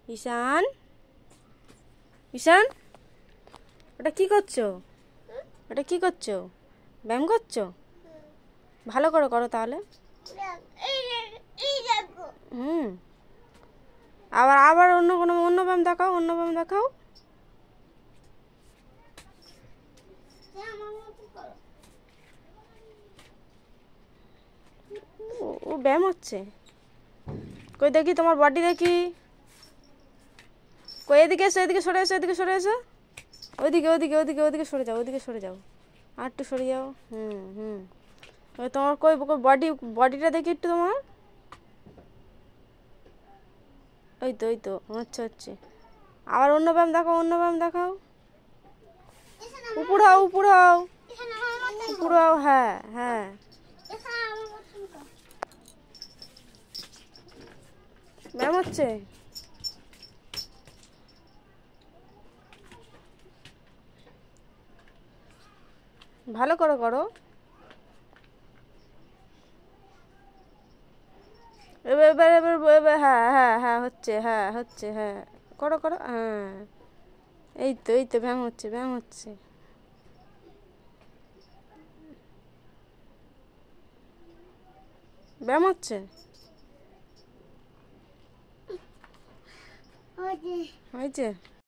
ঈশান, ঈশান, ওটা কি করছো? ওটা কি করছো? ব্যায়াম করছো? ভালো করে করো তাহলে। হুম, আবার আবার অন্য ব্যায়াম দেখাও, অন্য ব্যায়াম দেখাও। ও ব্যায়াম হচ্ছে। কই দেখি তোমার বডি দেখি। কই এদিকে এসো, এদিকে সরে এসো, এদিকে সরে এসো। ওইদিকে ওইদিকে ওইদিকে ওইদিকে সরে যাও, ওইদিকে সরে যাও, আর একটু সরে যাও। হুম হুম। ওই তোমার কই বডিটা দেখি একটু তোমার। ওই তো ওই তো, হচ্ছে হচ্ছে। আবার অন্য ব্যায়াম দেখাও, অন্য ব্যায়াম দেখাও। উপর হও, উপর হও, উপর হও। হ্যাঁ হ্যাঁ, ব্যায়াম হচ্ছে। ভালো করে করো। এবার এবার এবার এবার, হ্যাঁ হ্যাঁ হ্যাঁ, হচ্ছে, হ্যাঁ হচ্ছে, হ্যাঁ। করো করো, হ্যাঁ। এই তো এই তো, ব্যায়াম হচ্ছে, ব্যায়াম হচ্ছে। ব্যায়াম হচ্ছে। হয়েছে।